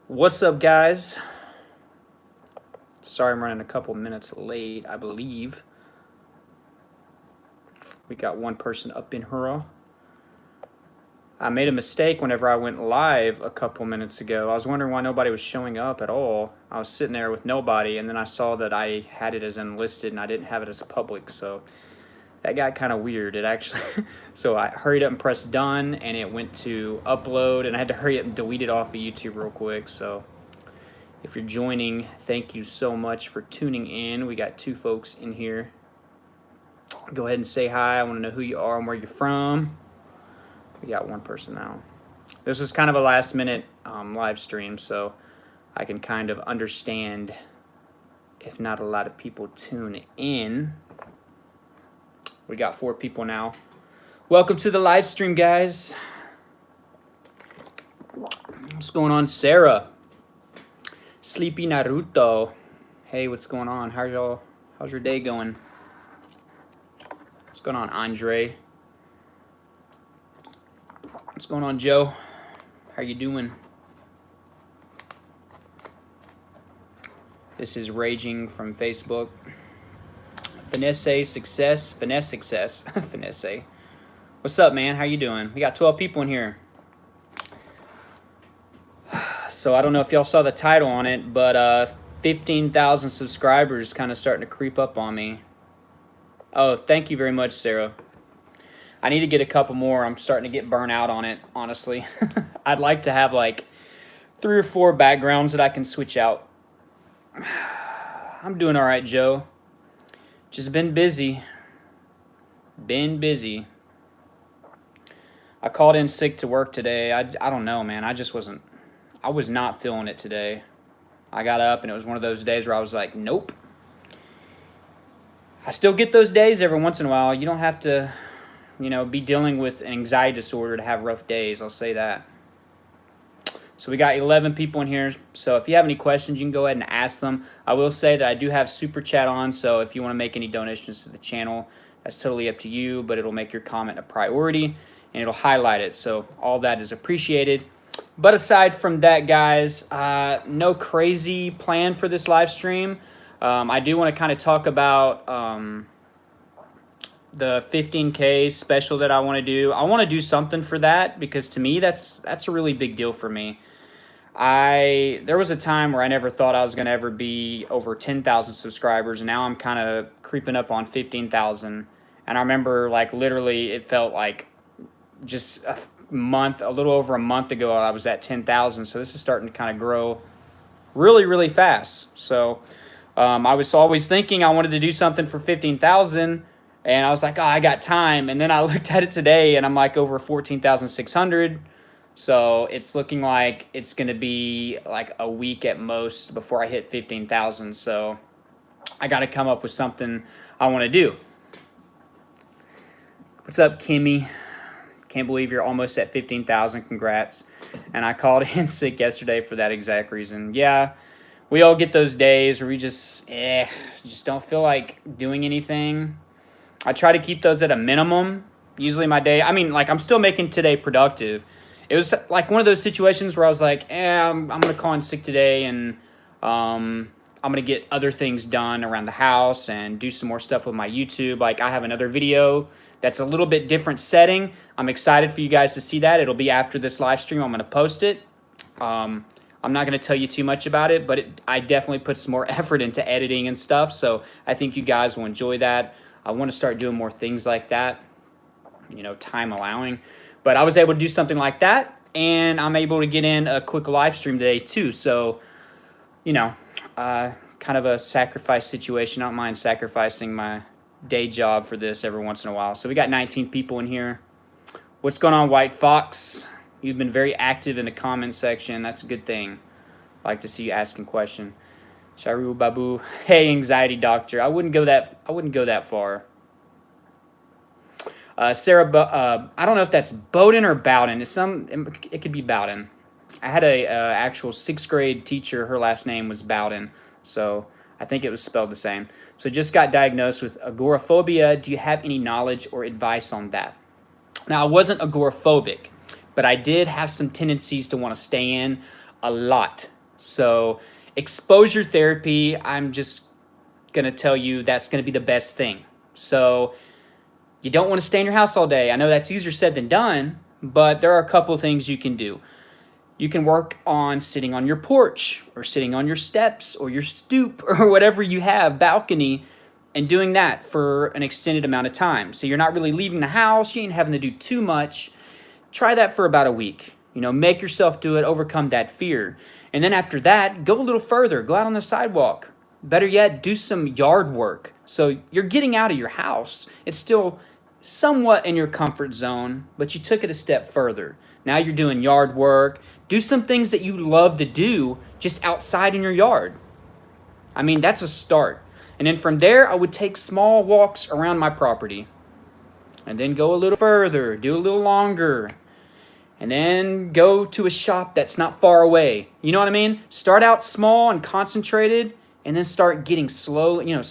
What's up, guys? Sorry I'm running a couple minutes late, I believe. We got one person up in here. I made a mistake whenever I went live a couple minutes ago. I was wondering why nobody was showing up at all. I was sitting there with nobody, and then I saw that I had it as unlisted and I didn't have it as public, so that got kind of weird. It actually, so I hurried up and pressed done, and it went to upload, and I had to hurry up and delete it off of YouTube real quick. So if you're joining, thank you so much for tuning in. We got two folks in here. Go ahead and say hi. I want to know who you are and where you're from. We got one person now. This is kind of a last minute live stream, so I can kind of understand if not a lot of people tune in. We got 4 people now. Welcome to the live stream, guys. What's going on, Sarah? Sleepy Naruto. Hey, what's going on? How's your day going? What's going on, Andre? What's going on, Joe? How you doing? This is Raging from Facebook. Finesse success. Finesse. What's up, man? How you doing? We got 12 people in here. So I don't know if y'all saw the title on it, but 15,000 subscribers kind of starting to creep up on me. Oh, thank you very much, Sarah. I need to get a couple more. I'm starting to get burnt out on it, honestly. I'd like to have like 3 or 4 backgrounds that I can switch out. I'm doing all right, Joe. Just been busy. I called in sick to work today. I don't know, man. I was not feeling it today. I got up and it was one of those days where I was like, nope. I still get those days every once in a while. You don't have to, be dealing with an anxiety disorder to have rough days. I'll say that. So we got 11 people in here. So if you have any questions, you can go ahead and ask them. I will say that I do have Super Chat on. So if you want to make any donations to the channel, that's totally up to you. But it'll make your comment a priority and it'll highlight it. So all that is appreciated. But aside from that, guys, no crazy plan for this live stream. I do want to kind of talk about the 15K special that I want to do. I want to do something for that because to me, that's a really big deal for me. There was a time where I never thought I was going to ever be over 10,000 subscribers. And now I'm kind of creeping up on 15,000. And I remember like literally it felt like just a little over a month ago, I was at 10,000. So this is starting to kind of grow really, really fast. So I was always thinking I wanted to do something for 15,000. And I was like, oh, I got time. And then I looked at it today and I'm like over 14,600. So it's looking like it's going to be like a week at most before I hit 15,000. So I got to come up with something I want to do. What's up, Kimmy? Can't believe you're almost at 15,000. Congrats. And I called in sick yesterday for that exact reason. Yeah, we all get those days where we just don't feel like doing anything. I try to keep those at a minimum. Usually my day, I'm still making today productive. It was like one of those situations where I was like, I'm going to call in sick today and I'm going to get other things done around the house and do some more stuff with my YouTube. Like I have another video that's a little bit different setting. I'm excited for you guys to see that. It'll be after this live stream. I'm going to post it. I'm not going to tell you too much about it, but I definitely put some more effort into editing and stuff. So I think you guys will enjoy that. I want to start doing more things like that, time allowing. But I was able to do something like that, and I'm able to get in a quick live stream today too. So, kind of a sacrifice situation. I don't mind sacrificing my day job for this every once in a while. So we got 19 people in here. What's going on, White Fox? You've been very active in the comment section. That's a good thing. I like to see you asking questions. Charu Babu, hey, anxiety doctor. I wouldn't go that far. Sarah, I don't know if that's Bowden or Bowden. It could be Bowden. I had a actual 6th grade teacher. Her last name was Bowden, so I think it was spelled the same. So just got diagnosed with agoraphobia. Do you have any knowledge or advice on that? Now, I wasn't agoraphobic, but I did have some tendencies to want to stay in a lot. So exposure therapy, I'm just going to tell you that's going to be the best thing. So you don't want to stay in your house all day. I know that's easier said than done, but there are a couple of things you can do. You can work on sitting on your porch or sitting on your steps or your stoop or whatever you have, balcony, and doing that for an extended amount of time. So you're not really leaving the house, you ain't having to do too much. Try that for about a week. Make yourself do it, overcome that fear. And then after that, go a little further. Go out on the sidewalk. Better yet, do some yard work. So you're getting out of your house. It's still somewhat in your comfort zone, but you took it a step further. Now you're doing yard work. Do some things that you love to do just outside in your yard. I mean, that's a start. And then from there, I would take small walks around my property. And then go a little further, do a little longer. And then go to a shop that's not far away. You know what I mean? Start out small and concentrated, and then start getting slowly and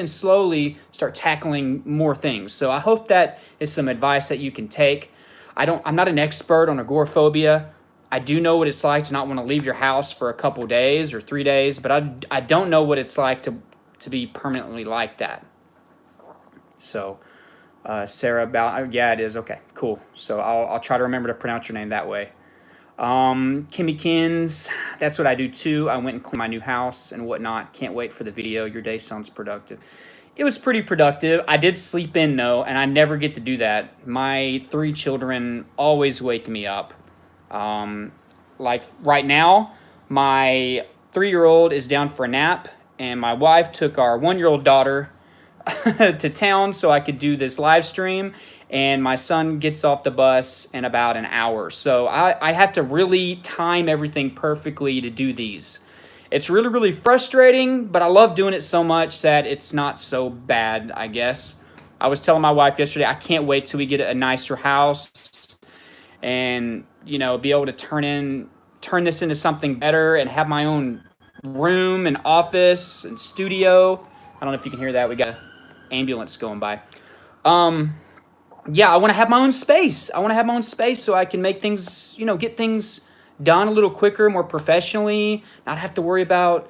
slowly start tackling more things. So I hope that is some advice that you can take. I'm not an expert on agoraphobia. I do know what it's like to not want to leave your house for a couple days or 3 days, but I don't know what it's like to be permanently like that. So Sarah, yeah, it is. Okay, cool. So I'll try to remember to pronounce your name that way. Kimmy Kins, that's what I do too. I went and cleaned my new house and whatnot. Can't wait for the video. Your day sounds productive. It was pretty productive. I did sleep in though, and I never get to do that. My 3 children always wake me up. Like right now, my 3-year-old is down for a nap, and my wife took our 1-year-old daughter to town so I could do this live stream, and my son gets off the bus in about an hour. So I have to really time everything perfectly to do these. It's really, really frustrating, but I love doing it so much that it's not so bad, I guess. I was telling my wife yesterday, I can't wait till we get a nicer house and, be able to turn this into something better and have my own room and office and studio. I don't know if you can hear that. We got an ambulance going by. Yeah, I want to have my own space. I want to have my own space so I can make things, get things done a little quicker, more professionally, not have to worry about,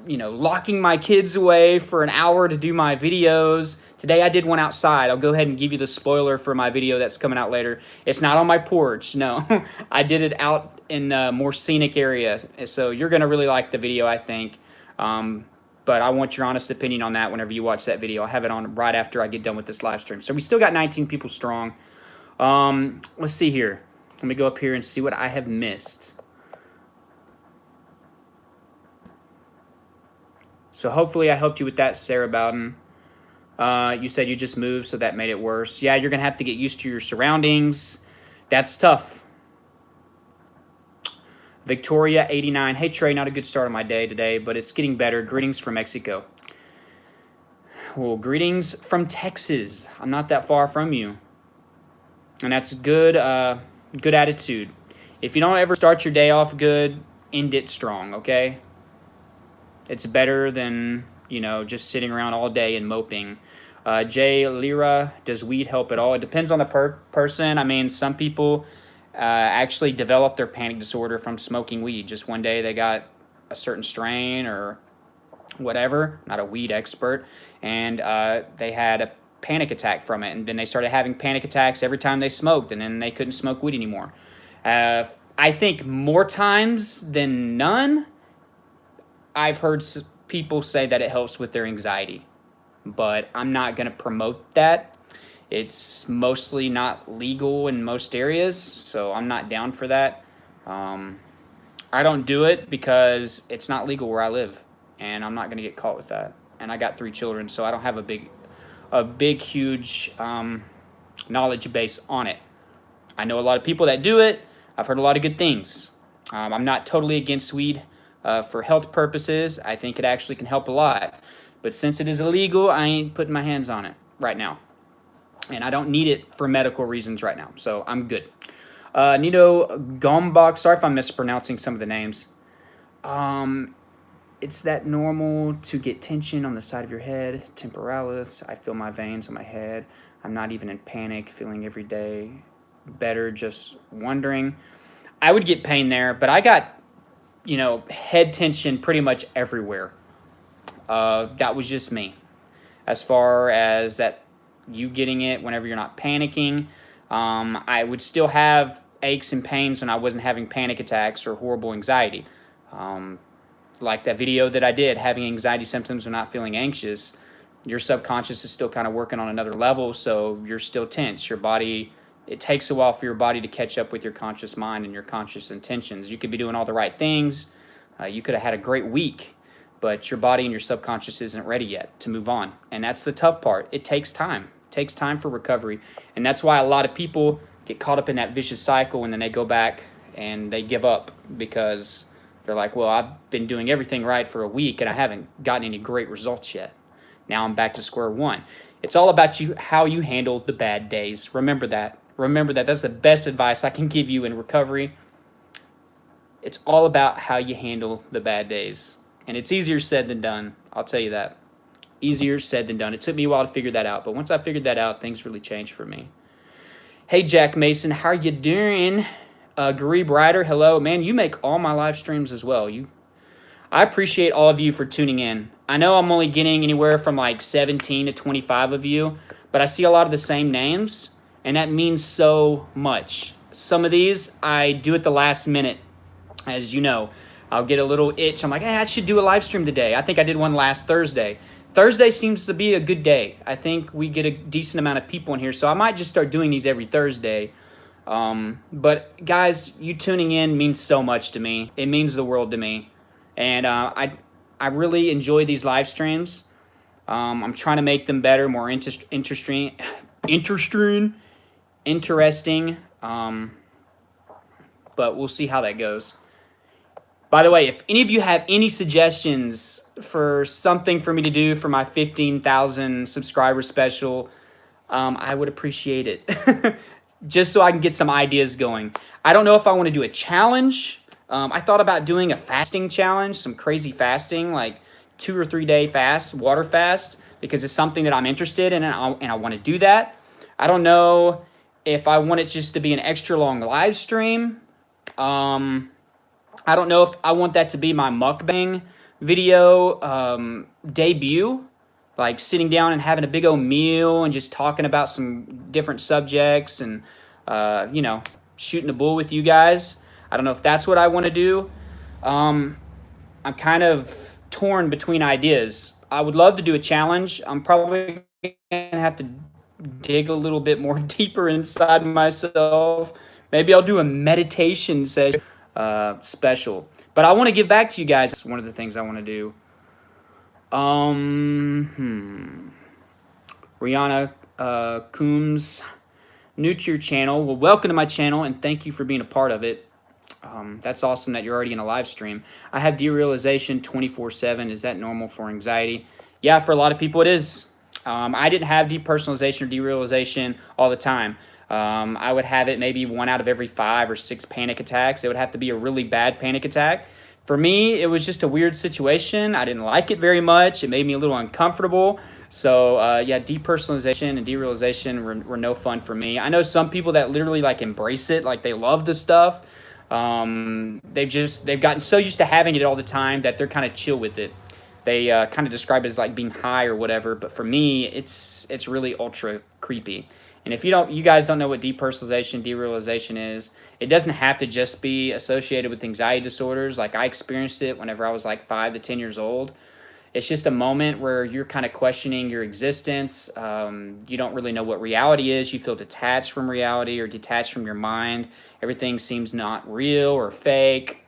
locking my kids away for an hour to do my videos. Today I did one outside. I'll go ahead and give you the spoiler for my video that's coming out later. It's not on my porch, no. I did it out in a more scenic areas. So you're going to really like the video, I think. But I want your honest opinion on that whenever you watch that video. I'll have it on right after I get done with this live stream. So we still got 19 people strong. Let's see here. Let me go up here and see what I have missed. So hopefully I helped you with that, Sarah Bowden. You said you just moved, so that made it worse. Yeah, you're going to have to get used to your surroundings. That's tough. Victoria, 89. Hey, Trey, not a good start on my day today, but it's getting better. Greetings from Mexico. Well, greetings from Texas. I'm not that far from you. And that's good attitude. If you don't ever start your day off good, end it strong, okay? It's better than, just sitting around all day and moping. Jay Lira, does weed help at all? It depends on the person. I mean, some people actually develop their panic disorder from smoking weed. Just one day they got a certain strain or whatever, not a weed expert, and they had a panic attack from it, and then they started having panic attacks every time they smoked, and then they couldn't smoke weed anymore. I think more times than none, I've heard people say that it helps with their anxiety, but I'm not going to promote that. It's mostly not legal in most areas, so I'm not down for that. I don't do it because it's not legal where I live, and I'm not going to get caught with that. And I got 3 children, so I don't have a big, huge knowledge base on it. I know a lot of people that do it. I've heard a lot of good things. I'm not totally against weed for health purposes. I think it actually can help a lot. But since it is illegal, I ain't putting my hands on it right now. And I don't need it for medical reasons right now, so I'm good. Nito Gombach, sorry if I'm mispronouncing some of the names. It's that normal to get tension on the side of your head, temporalis. I feel my veins on my head. I'm not even in panic, feeling every day better, just wondering. I would get pain there, but I got head tension pretty much everywhere. That was just me. As far as that, you getting it whenever you're not panicking. I would still have aches and pains when I wasn't having panic attacks or horrible anxiety. Um, like that video that I did, having anxiety symptoms or not feeling anxious, your subconscious is still kind of working on another level, so you're still tense. Your body, it takes a while for your body to catch up with your conscious mind and your conscious intentions. You could be doing all the right things. You could have had a great week, but your body and your subconscious isn't ready yet to move on. And that's the tough part. It takes time. It takes time for recovery. And that's why a lot of people get caught up in that vicious cycle and then they go back and they give up because they're like, well, I've been doing everything right for a week and I haven't gotten any great results yet. Now I'm back to square one. It's all about how you handle the bad days. Remember that. Remember that. That's the best advice I can give you in recovery. It's all about how you handle the bad days. And it's easier said than done. I'll tell you that. Easier said than done. It took me a while to figure that out. But once I figured that out, things really changed for me. Hey, Jack Mason. How you doing? Garib Ryder. Hello. Man, you make all my live streams as well. I appreciate all of you for tuning in. I know I'm only getting anywhere from like 17 to 25 of you, but I see a lot of the same names, and that means so much. Some of these I do at the last minute, as you know. I'll get a little itch. I'm like, hey, I should do a live stream today. I think I did one last Thursday. Thursday seems to be a good day. I think we get a decent amount of people in here, so I might just start doing these every Thursday. But guys, you tuning in means so much to me. It means the world to me. And I really enjoy these live streams. I'm trying to make them better, more interesting. But we'll see how that goes. By the way, if any of you have any suggestions for something for me to do for my 15,000 subscriber special, I would appreciate it. Just so I can get some ideas going. I don't know if I want to do a challenge. I thought about doing a fasting challenge, some crazy fasting, like 2 or 3 day fast, water fast, because it's something that I'm interested in and I want to do that. I don't know if I want it just to be an extra long live stream. I don't know if I want that to be my mukbang video debut, like sitting down and having a big old meal and just talking about some different subjects and, shooting the bull with you guys. I don't know if that's what I want to do. I'm kind of torn between ideas. I would love to do a challenge. I'm probably going to have to dig a little bit more deeper inside myself. Maybe I'll do a meditation session special. But I want to give back to you guys. It's one of the things I want to do. Rihanna Coombs, new to your channel. Well, welcome to my channel, and thank you for being a part of it. That's awesome that you're already in a live stream. I have derealization 24/7. Is that normal for anxiety? Yeah, for a lot of people it is. I didn't have depersonalization or derealization all the time. I would have it maybe 1 out of every 5 or 6 panic attacks. It would have to be a really bad panic attack. For me, it was just a weird situation. I didn't like it very much. It made me a little uncomfortable. So, depersonalization and derealization were no fun for me. I know some people that literally like embrace it, like they love the stuff. They've gotten so used to having it all the time that they're kind of chill with it. They kind of describe it as like being high or whatever. But for me, it's really ultra creepy. And if you guys don't know what depersonalization, derealization is, it doesn't have to just be associated with anxiety disorders. Like I experienced it whenever I was like 5 to 10 years old. It's just a moment where you're kind of questioning your existence. You don't really know what reality is. You feel detached from reality or detached from your mind. Everything seems not real or fake.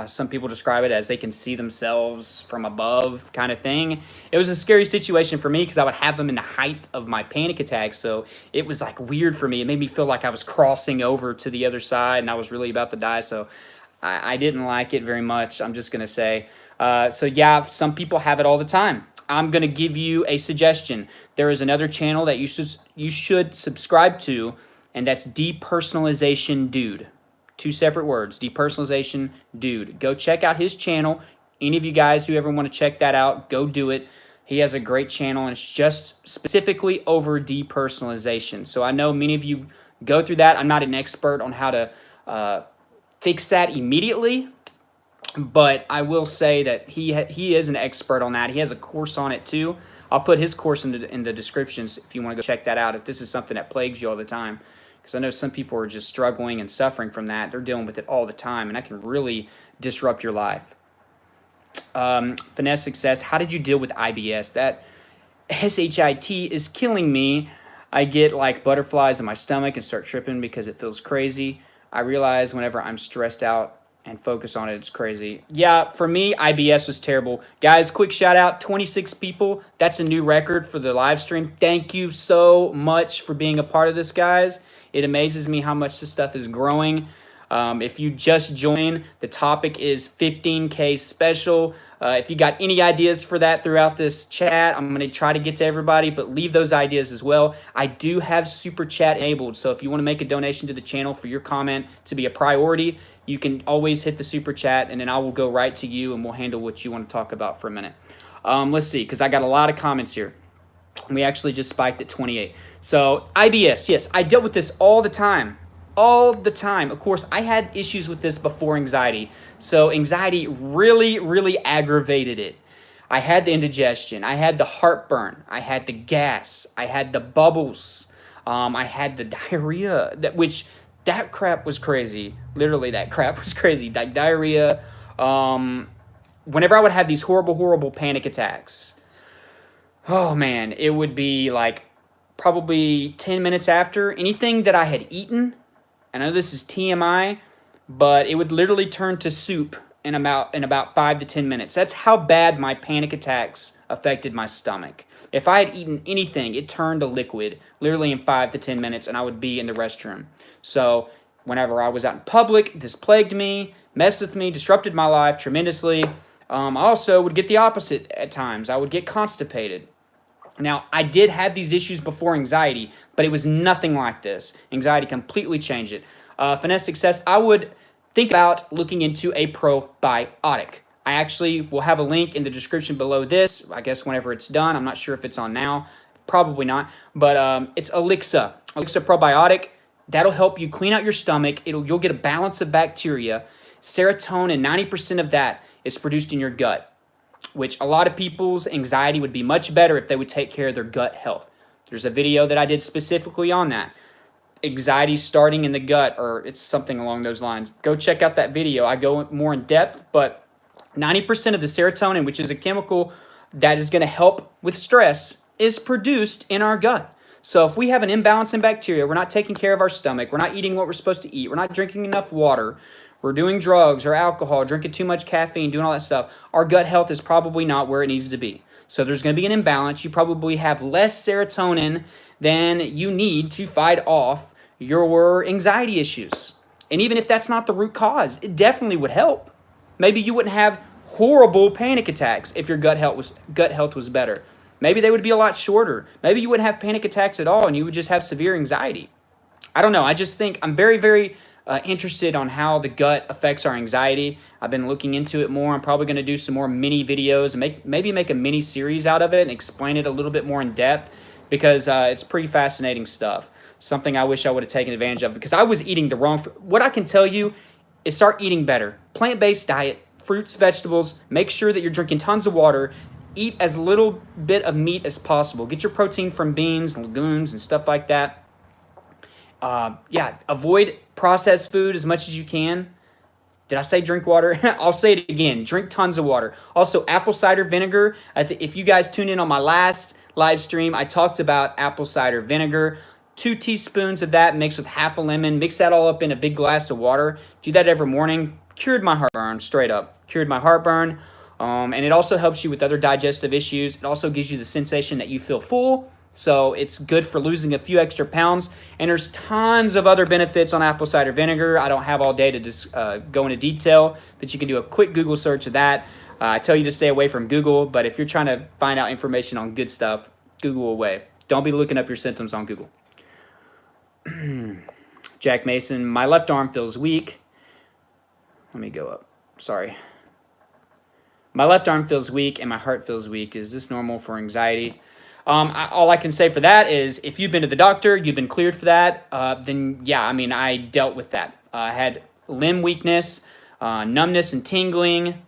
Some people describe it as they can see themselves from above kind of thing. It was a scary situation for me because I would have them in the height of my panic attacks. So it was like weird for me. It made me feel like I was crossing over to the other side and I was really about to die. So I didn't like it very much, I'm just going to say. Some people have it all the time. I'm going to give you a suggestion. There is another channel that you should subscribe to, and that's Depersonalization Dude. 2 separate words, Depersonalization Dude. Go check out his channel. Any of you guys who ever want to check that out, go do it. He has a great channel, and it's just specifically over depersonalization. So I know many of you go through that. I'm not an expert on how to fix that immediately, But I will say that he is an expert on that. He has a course on it too. I'll put his course in the descriptions if you want to go check that out, if this is something that plagues you all the time. Because I know some people are just struggling and suffering from that. They're dealing with it all the time, and that can really disrupt your life. Finesse Success, how did you deal with IBS? That SHIT is killing me. I get like butterflies in my stomach and start tripping because it feels crazy. I realize whenever I'm stressed out and focus on it, it's crazy. Yeah, for me, IBS was terrible. Guys, quick shout out, 26 people. That's a new record for the live stream. Thank you so much for being a part of this, guys. It amazes me how much this stuff is growing. If you just joined, the topic is 15K special. If you got any ideas for that throughout this chat, I'm going to try to get to everybody, but leave those ideas as well. I do have super chat enabled, so if you want to make a donation to the channel for your comment to be a priority, you can always hit the super chat, and then I will go right to you, and we'll handle what you want to talk about for a minute. Let's see, because I got a lot of comments here. We actually just spiked at 28. So IBS, yes, I dealt with this all the time. All the time. Of course, I had issues with this before anxiety. So anxiety really, really aggravated it. I had the indigestion. I had the heartburn. I had the gas. I had the bubbles. I had the diarrhea, that crap was crazy. Literally, that crap was crazy. Like diarrhea. Whenever I would have these horrible, horrible panic attacks, oh man, it would be like probably 10 minutes after anything that I had eaten. I know this is TMI, but it would literally turn to soup in about 5 to 10 minutes. That's how bad my panic attacks affected my stomach. If I had eaten anything, it turned to liquid literally in 5 to 10 minutes, and I would be in the restroom. So whenever I was out in public, this plagued me, messed with me, disrupted my life tremendously. I also would get the opposite at times. I would get constipated. Now, I did have these issues before anxiety, but it was nothing like this. Anxiety completely changed it. Finesse Success, I would think about looking into a probiotic. I actually will have a link in the description below this, I guess whenever it's done. I'm not sure if it's on now. Probably not. But it's Elixa probiotic. That'll help you clean out your stomach. You'll get a balance of bacteria. Serotonin, 90% of that is produced in your gut, which a lot of people's anxiety would be much better if they would take care of their gut health. There's a video that I did specifically on that. Anxiety starting in the gut, or it's something along those lines. Go check out that video. I go more in depth, but 90% of the serotonin, which is a chemical that is going to help with stress, is produced in our gut. So if we have an imbalance in bacteria, we're not taking care of our stomach, we're not eating what we're supposed to eat, we're not drinking enough water, we're doing drugs or alcohol, drinking too much caffeine, doing all that stuff, our gut health is probably not where it needs to be. So there's going to be an imbalance. You probably have less serotonin than you need to fight off your anxiety issues. And even if that's not the root cause, it definitely would help. Maybe you wouldn't have horrible panic attacks if your gut health was better. Maybe they would be a lot shorter. Maybe you wouldn't have panic attacks at all and you would just have severe anxiety. I don't know. I just think I'm very, very interested on how the gut affects our anxiety. I've been looking into it more. I'm probably going to do some more mini videos and maybe make a mini series out of it and explain it a little bit more in depth, because it's pretty fascinating stuff. Something I wish I would have taken advantage of, because I was eating the wrong. What I can tell you is start eating better. Plant-based diet, fruits, vegetables. Make sure that you're drinking tons of water. Eat as little bit of meat as possible. Get your protein from beans and legumes and stuff like that. Avoid processed food as much as you can. Did I say drink water? I'll say it again. Drink tons of water. Also, apple cider vinegar. If you guys tuned in on my last live stream, I talked about apple cider vinegar. 2 teaspoons of that mixed with half a lemon. Mix that all up in a big glass of water. Do that every morning. Cured my heartburn, straight up. Cured my heartburn. And it also helps you with other digestive issues. It also gives you the sensation that you feel full. So it's good for losing a few extra pounds. And there's tons of other benefits on apple cider vinegar. I don't have all day to just go into detail, but you can do a quick Google search of that. I tell you to stay away from Google, but if you're trying to find out information on good stuff, Google away. Don't be looking up your symptoms on Google. Jack Mason, my left arm feels weak. Let me go up. Sorry. My left arm feels weak and my heart feels weak. Is this normal for anxiety? All I can say for that is if you've been to the doctor, you've been cleared for that, then yeah, I mean, I dealt with that. I had limb weakness. numbness and tingling.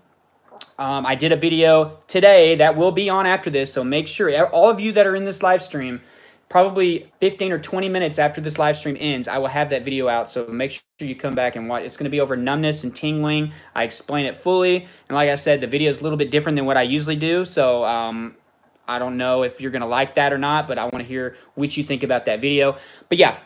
I did a video today that will be on after this, so make sure, all of you that are in this live stream, probably 15 or 20 minutes after this live stream ends, I will have that video out, so make sure you come back and watch. It's going to be over numbness and tingling. I explain it fully, and like I said, the video is a little bit different than what I usually do, so I don't know if you're going to like that or not, but I want to hear what you think about that video. But yeah,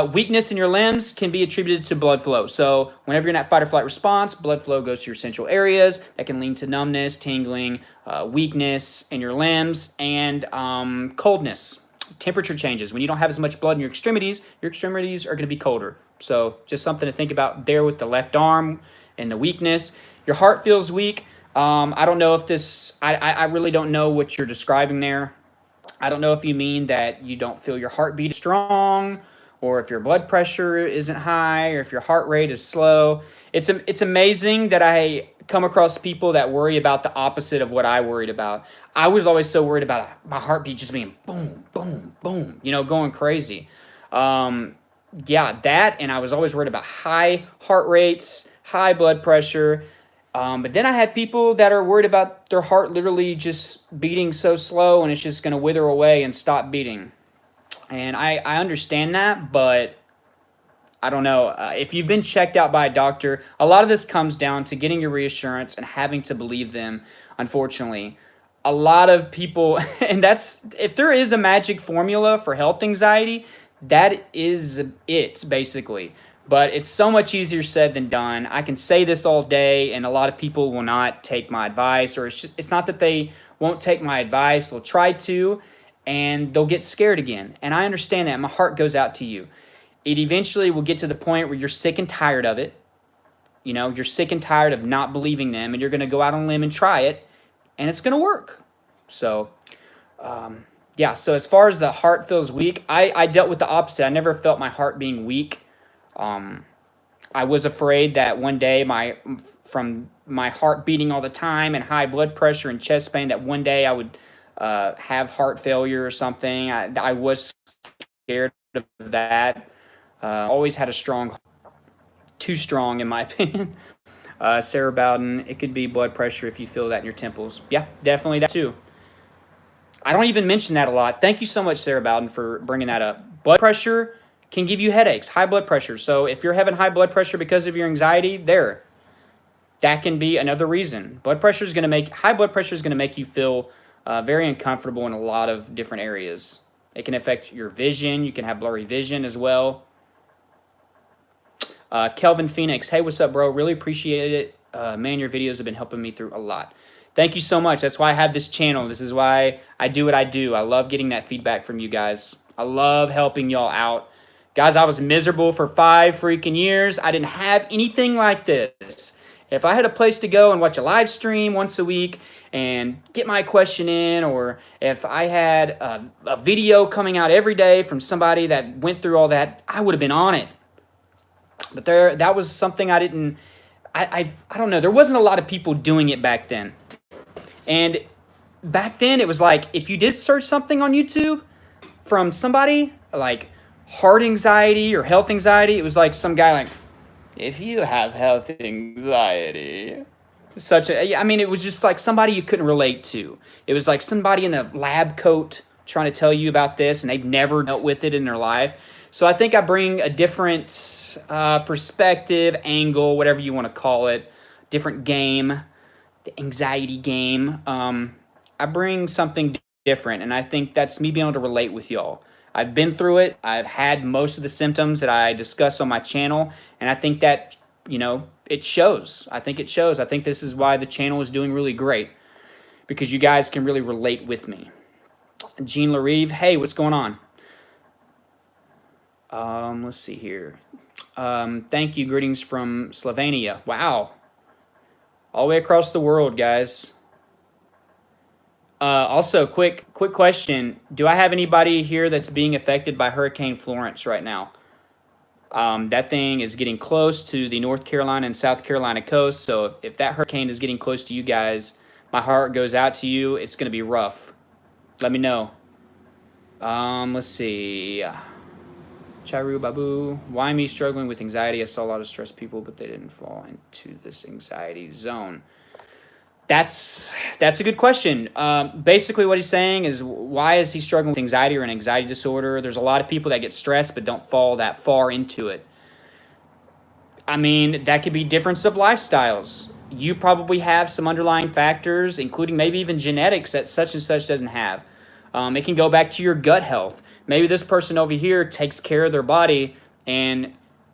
weakness in your limbs can be attributed to blood flow. So whenever you're in that fight or flight response, blood flow goes to your central areas. That can lead to numbness, tingling, weakness in your limbs, and coldness. Temperature changes. When you don't have as much blood in your extremities are going to be colder. So just something to think about there with the left arm and the weakness. Your heart feels weak. I don't know if this, I really don't know what you're describing there. I don't know if you mean that you don't feel your heartbeat strong, or if your blood pressure isn't high, or if your heart rate is slow. It's amazing that I come across people that worry about the opposite of what I worried about. I was always so worried about my heartbeat just being boom, boom, boom, going crazy. Yeah, that, and I was always worried about high heart rates, high blood pressure. But then I had people that are worried about their heart literally just beating so slow and it's just going to wither away and stop beating. And I understand that, but I don't know. If you've been checked out by a doctor, a lot of this comes down to getting your reassurance and having to believe them, unfortunately. A lot of people, and that's, if there is a magic formula for health anxiety, that is it, basically. But it's so much easier said than done. I can say this all day, and a lot of people will not take my advice, or it's not that they won't take my advice. They'll try to, and they'll get scared again. And I understand that. My heart goes out to you. It eventually will get to the point where you're sick and tired of it. You're sick and tired of not believing them, and you're going to go out on a limb and try it, and it's going to work. So, yeah, so as far as the heart feels weak, I dealt with the opposite. I never felt my heart being weak. I was afraid that one day from my heart beating all the time and high blood pressure and chest pain, that one day I would have heart failure or something. I was scared of that. Always had a strong, too strong in my opinion. Sarah Bowden, it could be blood pressure if you feel that in your temples. Yeah, definitely that too. I don't even mention that a lot. Thank you so much, Sarah Bowden, for bringing that up. Blood pressure can give you headaches, high blood pressure. So if you're having high blood pressure because of your anxiety, that can be another reason. High blood pressure is going to make you feel very uncomfortable in a lot of different areas. It can affect your vision. You can have blurry vision as well. Kelvin Phoenix, hey, what's up, bro? Really appreciate it. Man, your videos have been helping me through a lot. Thank you so much. That's why I have this channel. This is why I do what I do. I love getting that feedback from you guys. I love helping y'all out. Guys, I was miserable for 5 freaking years. I didn't have anything like this. If I had a place to go and watch a live stream once a week and get my question in, or if I had a video coming out every day from somebody that went through all that, I would have been on it. But that was something I didn't, I don't know. There wasn't a lot of people doing it back then. And back then it was like, if you did search something on YouTube from somebody like heart anxiety or health anxiety, it was like some guy like, if you have health anxiety, it was just like somebody you couldn't relate to. It was like somebody in a lab coat trying to tell you about this, and they've never dealt with it in their life. So I think I bring a different perspective, angle, whatever you want to call it, different game, the anxiety game. I bring something different, and I think that's me being able to relate with y'all. I've been through it. I've had most of the symptoms that I discuss on my channel, and I think that, it shows. I think it shows. I think this is why the channel is doing really great, because you guys can really relate with me. Jean Larive, hey, what's going on? Let's see here. Thank you. Greetings from Slovenia. Wow. All the way across the world, guys. Also, quick question. Do I have anybody here that's being affected by Hurricane Florence right now? That thing is getting close to the North Carolina and South Carolina coast. So if that hurricane is getting close to you guys, my heart goes out to you. It's going to be rough. Let me know. Let's see. Charu Babu, why me struggling with anxiety? I saw a lot of stressed people, but they didn't fall into this anxiety zone. That's a good question. Basically, what he's saying is, why is he struggling with anxiety or an anxiety disorder? There's a lot of people that get stressed but don't fall that far into it. I mean, that could be difference of lifestyles. You probably have some underlying factors, including maybe even genetics, that such and such doesn't have. It can go back to your gut health. Maybe this person over here takes care of their body and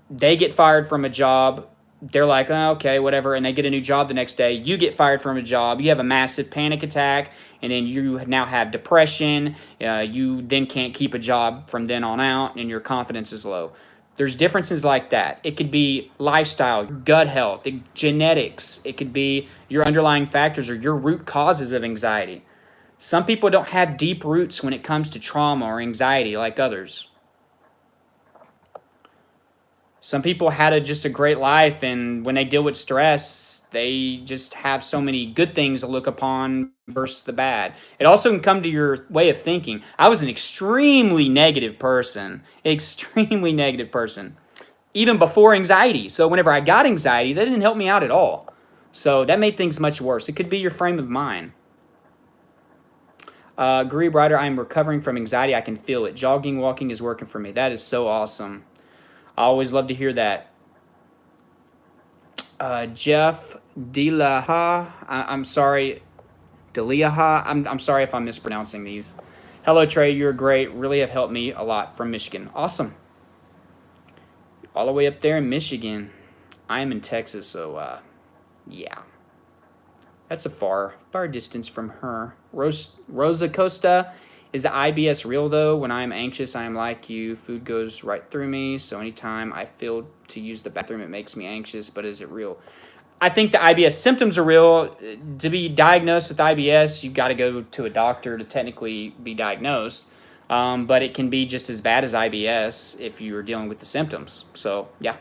they get fired from a job. They're like, oh, okay, whatever, and they get a new job the next day. You get fired from a job. You have a massive panic attack, and then you now have depression. You then can't keep a job from then on out, and your confidence is low. There's differences like that. It could be lifestyle, gut health, genetics. It could be your underlying factors or your root causes of anxiety. Some people don't have deep roots when it comes to trauma or anxiety like others. Some people had just a great life, and when they deal with stress, they just have so many good things to look upon versus the bad. It also can come to your way of thinking. I was an extremely negative person, even before anxiety. So whenever I got anxiety, that didn't help me out at all. So that made things much worse. It could be your frame of mind. Garib Ryder, I am recovering from anxiety. I can feel it. Jogging, walking is working for me. That is so awesome. I always love to hear that. Jeff Dilaha, I'm sorry. Deliaha, I'm sorry if I'm mispronouncing these. Hello, Trey. You're great. Really have helped me a lot from Michigan. Awesome. All the way up there in Michigan. I'm in Texas, so yeah. That's a far distance from her. Rosa Costa. Is the IBS real, though? When I'm anxious, I am like you. Food goes right through me, so anytime I feel to use the bathroom, it makes me anxious, but is it real? I think the IBS symptoms are real. To be diagnosed with IBS, you've got to go to a doctor to technically be diagnosed, but it can be just as bad as IBS if you're dealing with the symptoms. So, yeah.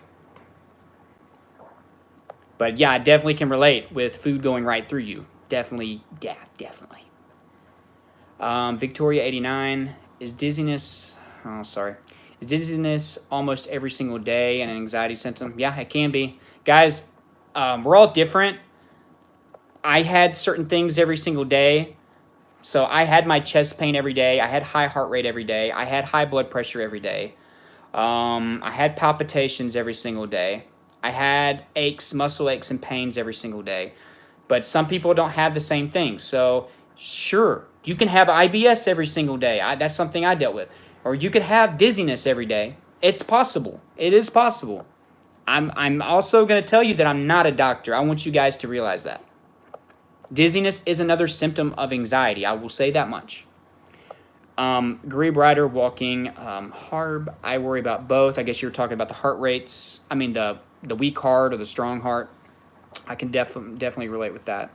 But, yeah, I definitely can relate with food going right through you. Definitely, yeah, definitely. Victoria 89, is dizziness almost every single day an anxiety symptom? Yeah, it can be. Guys, we're all different. I had certain things every single day. So I had my chest pain every day. I had high heart rate every day. I had high blood pressure every day. I had palpitations every single day. I had aches, muscle aches, and pains every single day. But some people don't have the same thing. So sure, you can have IBS every single day. That's something I dealt with. Or you could have dizziness every day. It's possible. It is possible. I'm also going to tell you that I'm not a doctor. I want you guys to realize that. Dizziness is another symptom of anxiety. I will say that much. Garib Ryder, walking, Harb, I worry about both. I guess you were talking about the heart rates. I mean, the weak heart or the strong heart. I can definitely relate with that.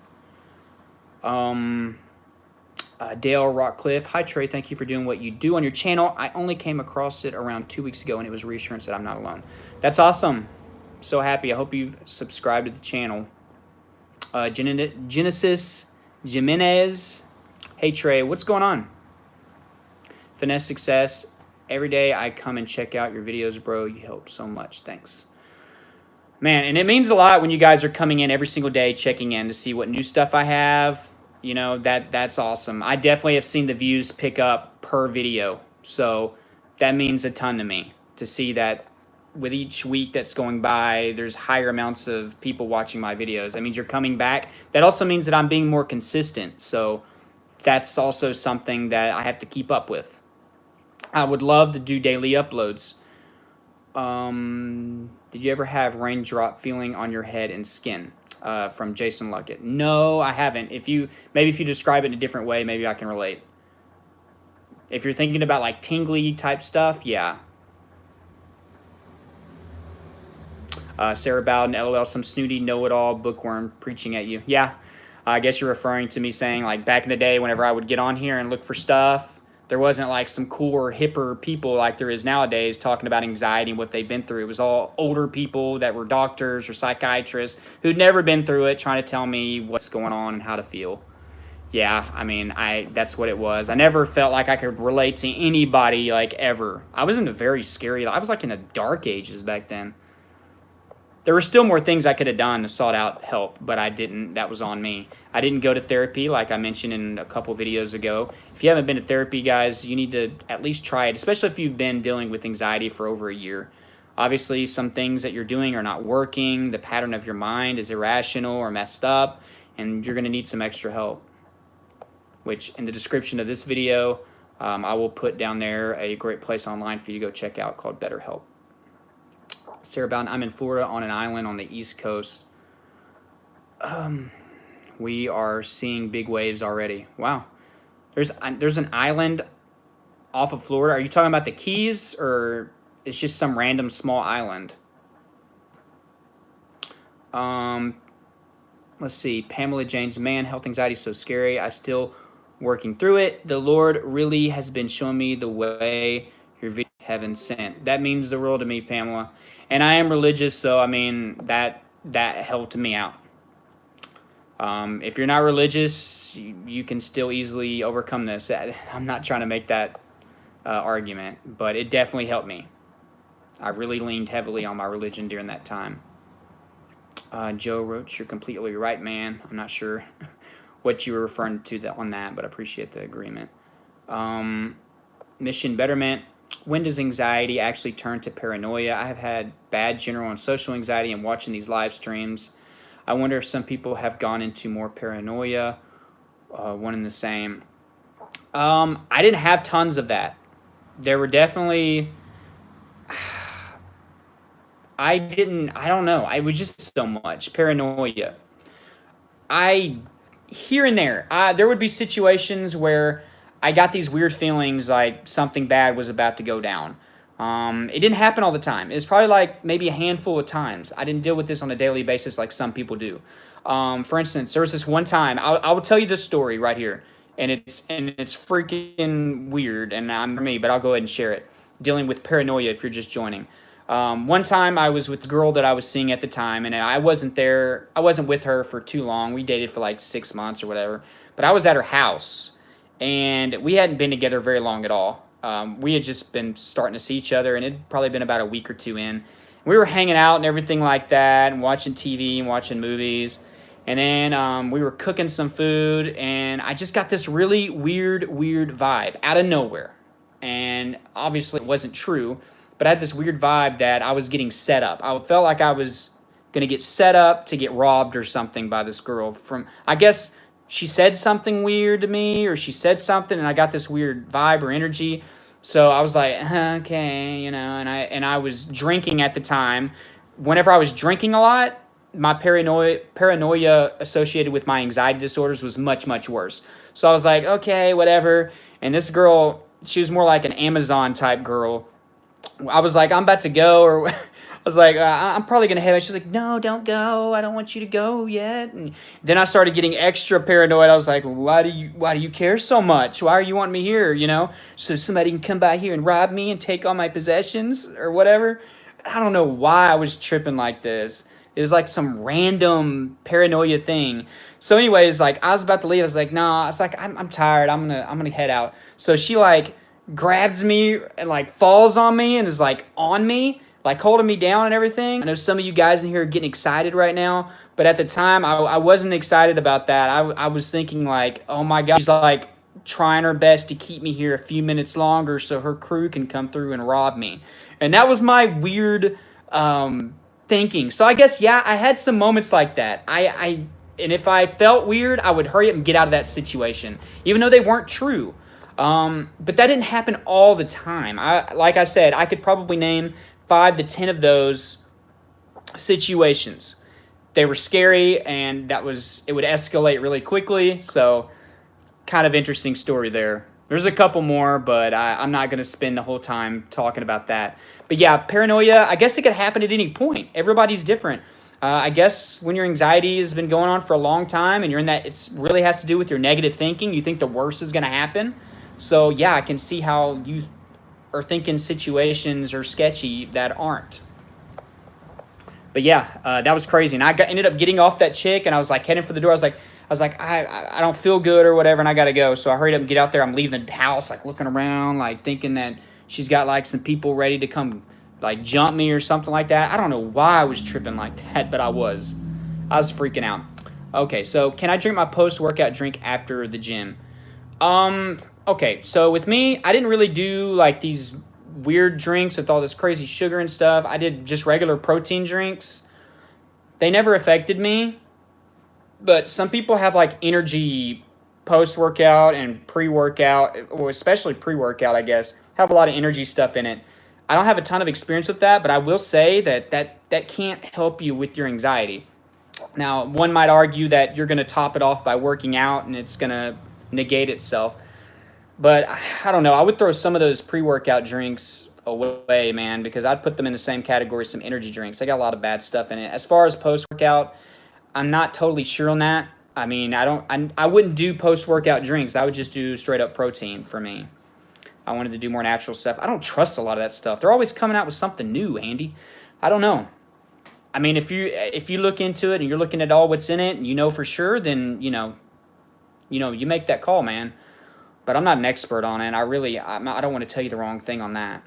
Dale Rockcliffe, hi Trey, thank you for doing what you do on your channel. I only came across it around 2 weeks ago, and it was reassurance that I'm not alone. That's awesome. So happy. I hope you've subscribed to the channel. Genesis Jimenez, hey Trey, what's going on? Finesse Success, every day I come and check out your videos, bro. You help so much. Thanks. Man, and it means a lot when you guys are coming in every single day, checking in to see what new stuff I have. You know, that's awesome. I definitely have seen the views pick up per video. So that means a ton to me to see that with each week that's going by, there's higher amounts of people watching my videos. That means you're coming back. That also means that I'm being more consistent. So that's also something that I have to keep up with. I would love to do daily uploads. Did you ever have raindrop feeling on your head and skin? From Jason Luckett. No, I haven't. Maybe if you describe it in a different way, maybe I can relate. If you're thinking about like tingly type stuff, yeah. Sarah Bowden, LOL, some snooty know-it-all bookworm preaching at you. Yeah, I guess you're referring to me saying like back in the day whenever I would get on here and look for stuff, there wasn't like some cooler, hipper people like there is nowadays talking about anxiety and what they've been through. It was all older people that were doctors or psychiatrists who'd never been through it trying to tell me what's going on and how to feel. Yeah, I mean, that's what it was. I never felt like I could relate to anybody like ever. I was in a very scary. I was like in the dark ages back then. There were still more things I could have done to sought out help, but I didn't. That was on me. I didn't go to therapy like I mentioned in a couple videos ago. If you haven't been to therapy, guys, you need to at least try it, especially if you've been dealing with anxiety for over a year. Obviously, some things that you're doing are not working. The pattern of your mind is irrational or messed up, and you're going to need some extra help, which in the description of this video, I will put down there a great place online for you to go check out called BetterHelp. Sarah Bound, I'm in Florida on an island on the East Coast. We are seeing big waves already. Wow. There's an island off of Florida. Are you talking about the Keys, or it's just some random small island? Let's see. Pamela James, man, health anxiety is so scary. I still working through it. The Lord really has been showing me the way your video heaven sent. That means the world to me, Pamela. And I am religious, so I mean that helped me out. If you're not religious, you can still easily overcome this. I'm not trying to make that argument, but it definitely helped me. I really leaned heavily on my religion during that time. Joe Roach, you're completely right, man. I'm not sure what you were referring to on that, but I appreciate the agreement. Mission Betterment. When does anxiety actually turn to paranoia? I have had bad general and social anxiety and watching these live streams. I wonder if some people have gone into more paranoia, one and the same. I didn't have tons of that. There were definitely... I don't know. I was just so much paranoia. Here and there would be situations where I got these weird feelings like something bad was about to go down. It didn't happen all the time. It was probably like maybe a handful of times. I didn't deal with this on a daily basis like some people do. For instance, there was this one time. I will tell you this story right here, and it's freaking weird, and I'm for me, but I'll go ahead and share it. Dealing with paranoia if you're just joining. One time I was with the girl that I was seeing at the time, and I wasn't there. I wasn't with her for too long. We dated for like 6 months or whatever. But I was at her house, and we hadn't been together very long at all. We had just been starting to see each other, and it had probably been about a week or two in. We were hanging out and everything like that, and watching TV and watching movies. And then we were cooking some food, and I just got this really weird vibe out of nowhere. And obviously it wasn't true, but I had this weird vibe that I was getting set up. I felt like I was going to get set up to get robbed or something by this girl. I guess she said something weird to me, or she said something, and I got this weird vibe or energy. So I was like, okay, and I was drinking at the time. Whenever I was drinking a lot, my paranoia associated with my anxiety disorders was much worse. So I was like, okay, whatever. And this girl, she was more like an Amazon type girl. I was like, I'm about to go, or I was like, I'm probably gonna head. She's like, no, don't go. I don't want you to go yet. And then I started getting extra paranoid. I was like, why do you care so much? Why are you wanting me here? So somebody can come by here and rob me and take all my possessions or whatever. I don't know why I was tripping like this. It was like some random paranoia thing. So anyways, like I was about to leave. I was like, no. I was like, I'm tired. I'm gonna head out. So she like grabs me and like falls on me and is like on me, like holding me down and everything. I know some of you guys in here are getting excited right now, but at the time I wasn't excited about that. I was thinking like, oh my God, she's like trying her best to keep me here a few minutes longer so her crew can come through and rob me. And that was my weird thinking. So I guess, yeah, I had some moments like that. And if I felt weird, I would hurry up and get out of that situation, even though they weren't true. But that didn't happen all the time. Like I said, I could probably name 5 to 10 of those situations. They were scary, and it would escalate really quickly. So kind of interesting story there. There's a couple more, but I'm not going to spend the whole time talking about that. But yeah, paranoia, I guess it could happen at any point. Everybody's different. I guess when your anxiety has been going on for a long time and you're in that, it really has to do with your negative thinking. You think the worst is going to happen. So yeah, I can see how you are thinking situations are sketchy that aren't. But yeah, that was crazy. And ended up getting off that chick, and I was like heading for the door. I was like, was like, I don't feel good or whatever, and I gotta go. So I hurried up and get out there. I'm leaving the house, like looking around, like thinking that she's got like some people ready to come like jump me or something like that. I don't know why I was tripping like that, but I was. I was freaking out. Okay, so can I drink my post workout drink after the gym? Um, okay, so with me, I didn't really do like these weird drinks with all this crazy sugar and stuff. I did just regular protein drinks. They never affected me, but some people have like energy post workout and pre workout, or especially pre workout, I guess, have a lot of energy stuff in it. I don't have a ton of experience with that, but I will say that can't help you with your anxiety. Now, one might argue that you're going to top it off by working out and it's going to negate itself. But I don't know. I would throw some of those pre-workout drinks away, man, because I'd put them in the same category as some energy drinks. They got a lot of bad stuff in it. As far as post-workout, I'm not totally sure on that. I mean, I wouldn't do post-workout drinks. I would just do straight up protein for me. I wanted to do more natural stuff. I don't trust a lot of that stuff. They're always coming out with something new, Andy. I don't know. I mean, if you look into it and you're looking at all what's in it and you know for sure, then you make that call, man. But I'm not an expert on it. I don't want to tell you the wrong thing on that.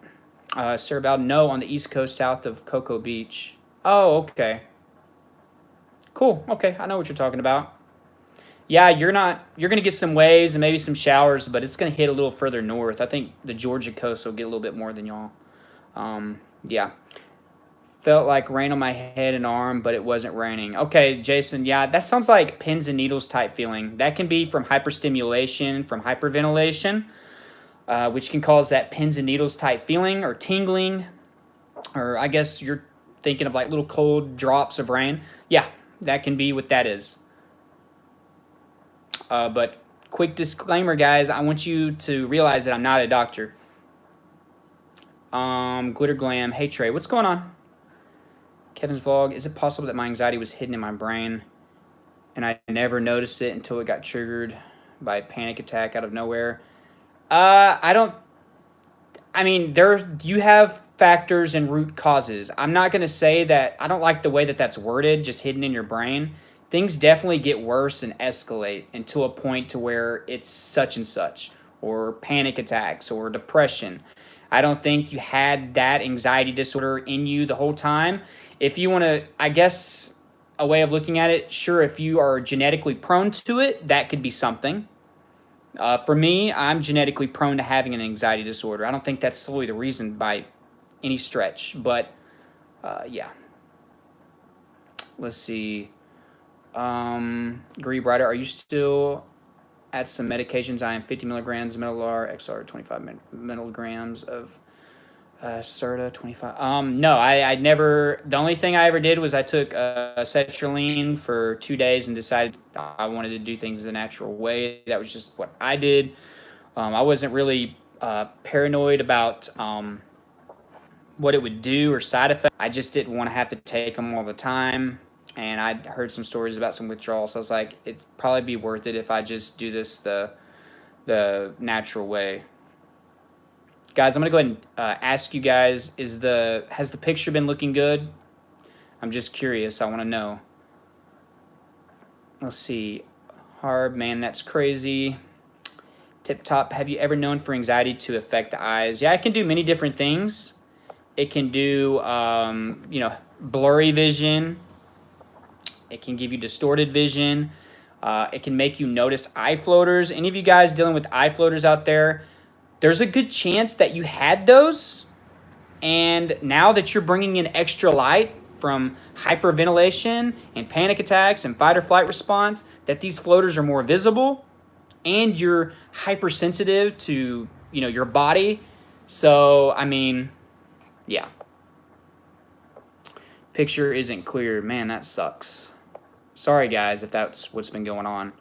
Sarah Bowden, no, on the East Coast, south of Cocoa Beach. Oh, okay. Cool. Okay, I know what you're talking about. Yeah, you're going to get some waves and maybe some showers, but it's going to hit a little further north. I think the Georgia coast will get a little bit more than y'all. Yeah. Felt like rain on my head and arm, but it wasn't raining. Okay, Jason, yeah, that sounds like pins and needles type feeling. That can be from hyperstimulation, from hyperventilation, which can cause that pins and needles type feeling or tingling, or I guess you're thinking of like little cold drops of rain. Yeah, that can be what that is. But quick disclaimer, guys, I want you to realize that I'm not a doctor. Glitter Glam, hey Trey, what's going on? Kevin's vlog, is it possible that my anxiety was hidden in my brain and I never noticed it until it got triggered by a panic attack out of nowhere? I mean, you have factors and root causes. I'm not going to say that, I don't like the way that that's worded, just hidden in your brain. Things definitely get worse and escalate until a point to where it's such and such, or panic attacks, or depression. I don't think you had that anxiety disorder in you the whole time. If you want to, I guess, a way of looking at it, sure, if you are genetically prone to it, that could be something. For me, I'm genetically prone to having an anxiety disorder. I don't think that's solely the reason by any stretch, but yeah. Let's see. Gree Brighter, are you still at some medications? I am 50 milligrams of Metalar, XR 25 milligrams of Serta 25. No, I never. The only thing I ever did was I took sertraline for 2 days and decided I wanted to do things the natural way. That was just what I did. I wasn't really paranoid about what it would do or side effects. I just didn't want to have to take them all the time. And I'd heard some stories about some withdrawal, so I was like, it'd probably be worth it if I just do this the natural way. Guys, I'm gonna go ahead and ask you guys: has the picture been looking good? I'm just curious. I want to know. Let's see. Harb, man, that's crazy. Tip Top, have you ever known for anxiety to affect the eyes? Yeah, it can do many different things. It can do, blurry vision. It can give you distorted vision. It can make you notice eye floaters. Any of you guys dealing with eye floaters out there, there's a good chance that you had those. And now that you're bringing in extra light from hyperventilation and panic attacks and fight or flight response, that these floaters are more visible and you're hypersensitive to, your body. So, I mean, yeah. Picture isn't clear. Man, that sucks. Sorry, guys, if that's what's been going on.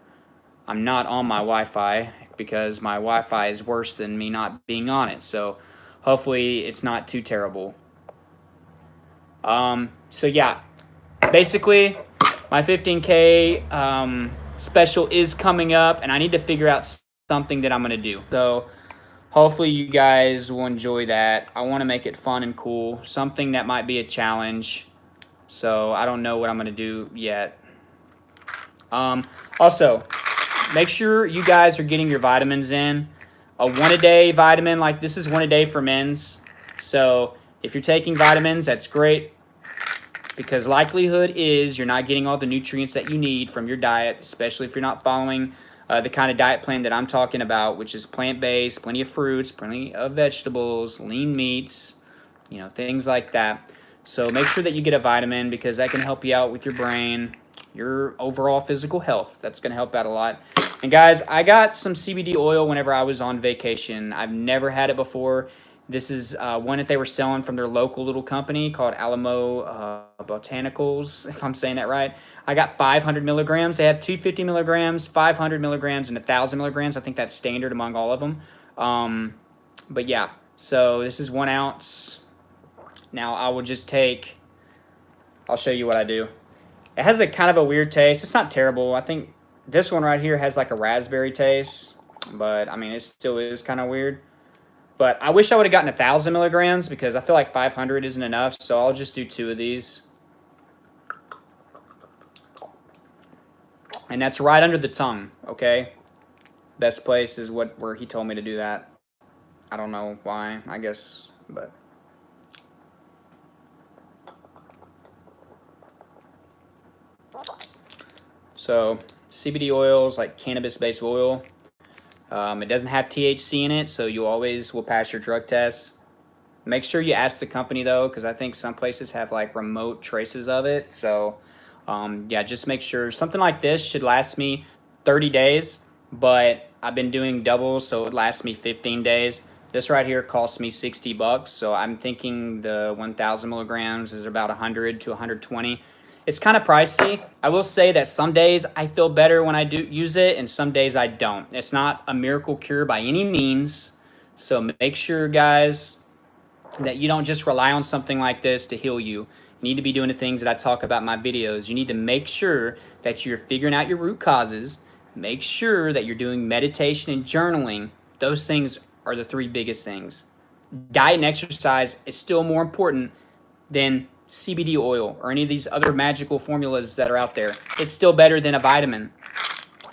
I'm not on my Wi-Fi because my Wi-Fi is worse than me not being on it. So hopefully it's not too terrible. So yeah, basically my 15K special is coming up and I need to figure out something that I'm going to do. So hopefully you guys will enjoy that. I want to make it fun and cool. Something that might be a challenge. So I don't know what I'm going to do yet. Also, make sure you guys are getting your vitamins in. A 1-a-day vitamin, like this is 1 a day for men's. So if you're taking vitamins, that's great, because likelihood is you're not getting all the nutrients that you need from your diet, especially if you're not following the kind of diet plan that I'm talking about, which is plant-based, plenty of fruits, plenty of vegetables, lean meats, things like that. So make sure that you get a vitamin, because that can help you out with your brain, your overall physical health. That's going to help out a lot. And guys, I got some CBD oil whenever I was on vacation. I've never had it before. This is one that they were selling from their local little company called Alamo Botanicals, if I'm saying that right. I got 500 milligrams. They have 250 milligrams, 500 milligrams, and 1,000 milligrams. I think that's standard among all of them. But yeah, so this is 1 ounce. Now I will just I'll show you what I do. It has a kind of a weird taste. It's not terrible. I think this one right here has like a raspberry taste, but I mean, it still is kind of weird. But I wish I would have gotten 1,000 milligrams, because I feel like 500 isn't enough. So I'll just do 2 of these. And that's right under the tongue, okay? Best place is where he told me to do that. I don't know why, I guess, but. So CBD oils, like cannabis-based oil. It doesn't have THC in it, so you always will pass your drug test. Make sure you ask the company, though, because I think some places have like remote traces of it. So yeah, just make sure. Something like this should last me 30 days, but I've been doing doubles, so it lasts me 15 days. This right here costs me $60, so I'm thinking the 1,000 milligrams is about 100 to 120. It's kind of pricey. I will say that some days I feel better when I do use it, and some days I don't. It's not a miracle cure by any means. So make sure, guys, that you don't just rely on something like this to heal you. You need to be doing the things that I talk about in my videos. You need to make sure that you're figuring out your root causes. Make sure that you're doing meditation and journaling. Those things are the 3 biggest things. Diet and exercise is still more important than CBD oil or any of these other magical formulas that are out there. It's still better than a vitamin.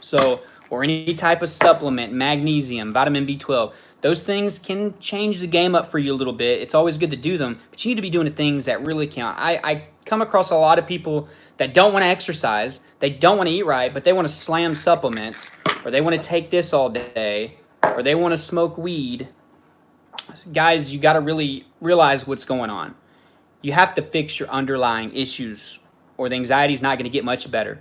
So, or any type of supplement, magnesium, vitamin B12. Those things can change the game up for you a little bit. It's always good to do them, but you need to be doing the things that really count. I come across a lot of people that don't want to exercise, they don't want to eat right, but they want to slam supplements, or they want to take this all day, or they want to smoke weed. Guys, you got to really realize what's going on. You have to fix your underlying issues, or the anxiety is not going to get much better.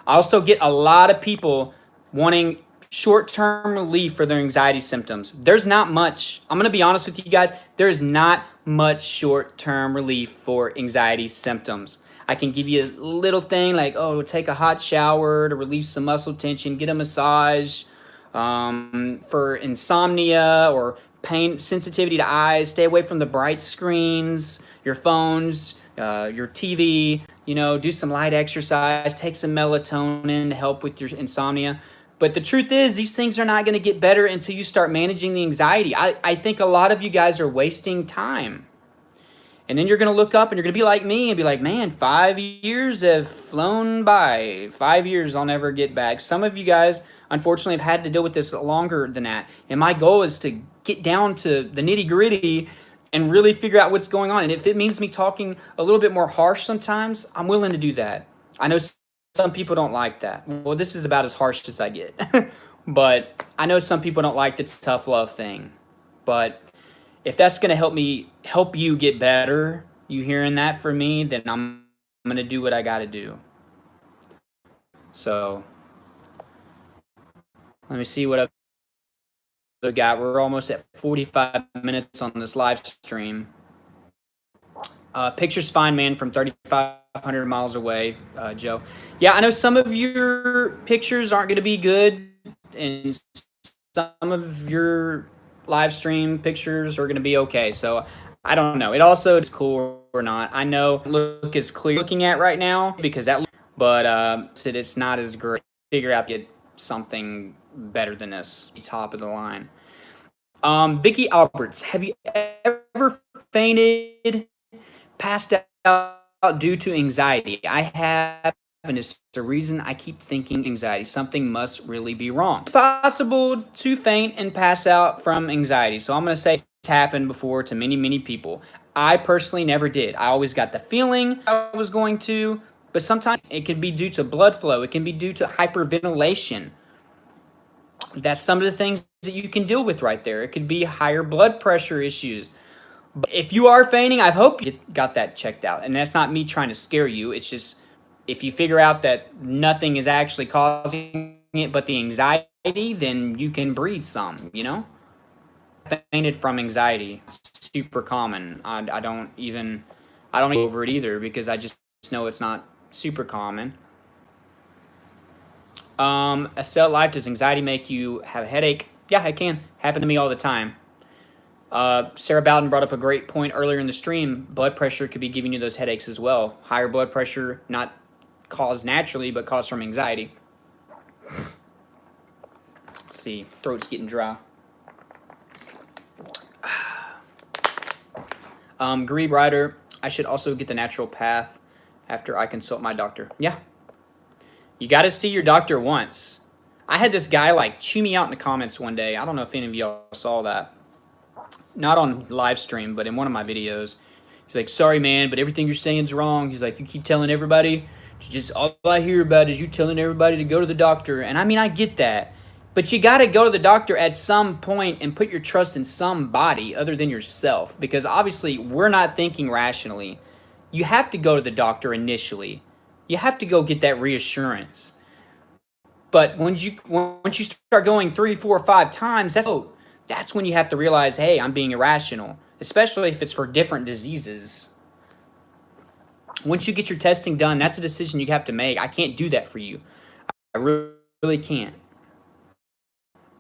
I also get a lot of people wanting short-term relief for their anxiety symptoms. There's not much. I'm going to be honest with you guys. There is not much short-term relief for anxiety symptoms. I can give you a little thing like, oh, take a hot shower to relieve some muscle tension, get a massage. For insomnia or pain, sensitivity to eyes, stay away from the bright screens, your phones, your TV, do some light exercise, take some melatonin to help with your insomnia. But the truth is, these things are not going to get better until you start managing the anxiety. I think a lot of you guys are wasting time. And then you're going to look up and you're going to be like me and be like, man, 5 years have flown by. 5 years I'll never get back. Some of you guys, unfortunately, have had to deal with this longer than that. And my goal is to get down to the nitty gritty and really figure out what's going on. And if it means me talking a little bit more harsh sometimes, I'm willing to do that. I know some people don't like that. Well, this is about as harsh as I get. But I know some people don't like the tough love thing. But if that's going to help you get better, you hearing that from me, then I'm going to do what I got to do. So let me see what other got. We're almost at 45 minutes on this live stream. Picture's fine, man, from 3,500 miles away, Joe. Yeah, I know some of your pictures aren't going to be good, and some of your live stream pictures are going to be okay. So I don't know. It also is cool or not. I know look is clear looking at right now because but it's not as great. Figure out get something better than this. Top of the line. Vicky Alberts, have you ever fainted, passed out due to anxiety? I have and it's the reason I keep thinking anxiety. Something must really be wrong. It's possible to faint and pass out from anxiety. So I'm going to say it's happened before to many, many people. I personally never did. I always got the feeling I was going to, but sometimes it can be due to blood flow. It can be due to hyperventilation. That's some of the things that you can deal with right there. It could be higher blood pressure issues. But if you are fainting, I hope you got that checked out. And that's not me trying to scare you. It's just if you figure out that nothing is actually causing it but the anxiety, then you can breathe some, you know? Fainted from anxiety. It's super common. I don't even go over it either because I just know it's not super common. A cell life, does anxiety make you have a headache? Yeah, it can. Happen to me all the time. Sarah Bowden brought up a great point earlier in the stream. Blood pressure could be giving you those headaches as well. Higher blood pressure, not caused naturally, but caused from anxiety. Let's see, throat's getting dry. Greeb Rider, I should also get the natural path after I consult my doctor. Yeah. You got to see your doctor once. I had this guy like chew me out in the comments one day. I don't know if any of y'all saw that. Not on live stream, but in one of my videos. He's like, sorry, man, but everything you're saying is wrong. He's like, you keep telling everybody, just all I hear about is you telling everybody to go to the doctor. And I mean, I get that. But you got to go to the doctor at some point and put your trust in somebody other than yourself. Because obviously, we're not thinking rationally. You have to go to the doctor initially. You have to go get that reassurance. But once you start going 3, 4, 5 times, that's when you have to realize, hey, I'm being irrational, especially if it's for different diseases. Once you get your testing done, that's a decision you have to make. I can't do that for you. I really can't.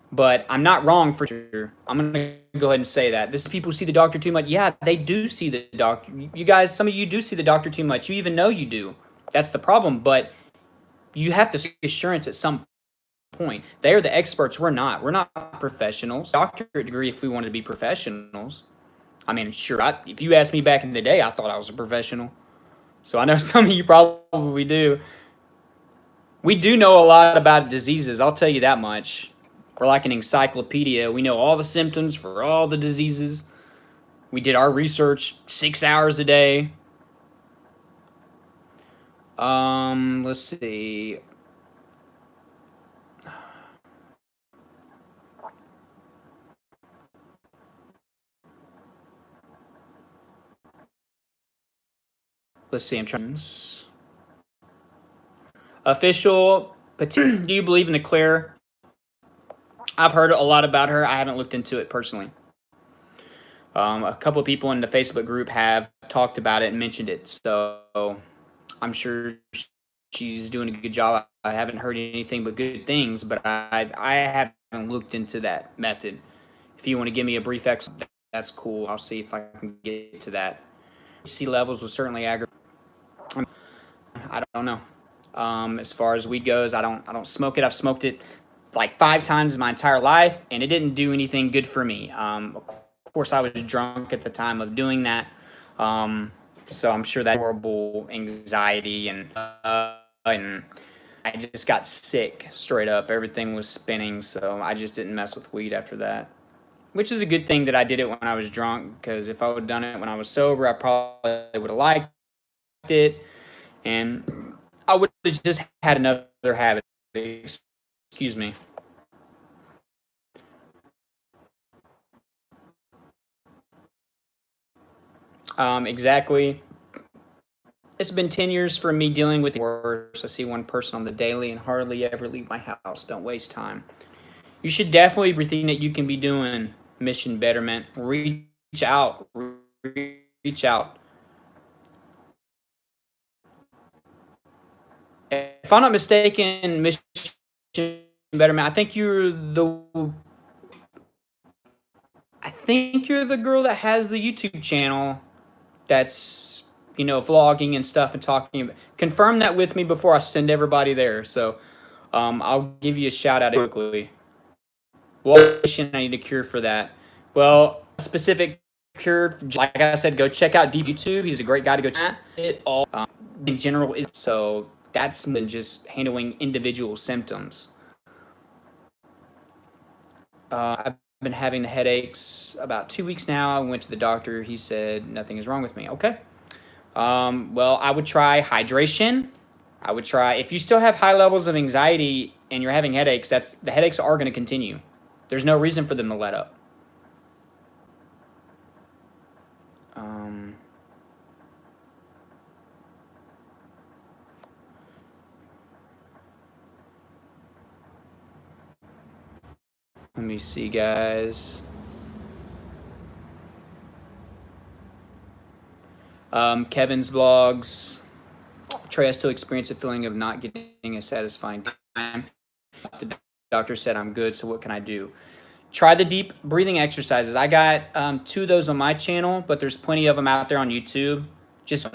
But I'm not wrong for sure. I'm going to go ahead and say that. This is people who see the doctor too much. Yeah, they do see the doctor. You guys, some of you do see the doctor too much. You even know you do. That's the problem. But you have to seek assurance at some point. They are the experts. We're not. We're not professionals. Doctorate degree if we wanted to be professionals. I mean, sure, if you asked me back in the day, I thought I was a professional. So I know some of you probably do. We do know a lot about diseases. I'll tell you that much. We're like an encyclopedia. We know all the symptoms for all the diseases. We did our research 6 hours a day. Let's see. Let's see, I'm trying. Official petition. Do you believe in the Claire? I've heard a lot about her. I haven't looked into it personally. A couple of people in the Facebook group have talked about it and mentioned it. So I'm sure she's doing a good job. I haven't heard anything but good things, but I haven't looked into that method. If you want to give me a brief explanation, that's cool. I'll see if I can get to that. Sea levels will certainly aggravate. I don't know. As far as weed goes, I don't smoke it. I've smoked it like 5 times in my entire life, and it didn't do anything good for me. Of course, I was drunk at the time of doing that, so I'm sure that horrible anxiety and I just got sick straight up. Everything was spinning, so I just didn't mess with weed after that. Which is a good thing that I did it when I was drunk, because if I would have done it when I was sober, I probably would have liked it, and I would have just had another habit. Excuse me. Exactly. It's been 10 years for me dealing with the worst. I see one person on the daily and hardly ever leave my house. Don't waste time. You should definitely everything that you can be doing. Mission betterment. Reach out. Reach out. If I'm not mistaken, Mission Betterment, I think you're the girl that has the YouTube channel that's, vlogging and stuff and talking. Confirm that with me before I send everybody there. So I'll give you a shout out quickly. What mission I need a cure for that? Well, a specific cure, like I said, go check out YouTube. He's a great guy to go check it all. In general, so that's than just handling individual symptoms. I've been having the headaches about 2 weeks now. I went to the doctor. He said nothing is wrong with me. Okay. Well, I would try hydration. I would try, if you still have high levels of anxiety and you're having headaches, the headaches are going to continue. There's no reason for them to let up. Let me see, guys. Kevin's vlogs. Trey, I still experience a feeling of not getting a satisfying time. The doctor said I'm good, so what can I do? Try the deep breathing exercises. I got 2 of those on my channel, but there's plenty of them out there on YouTube. Just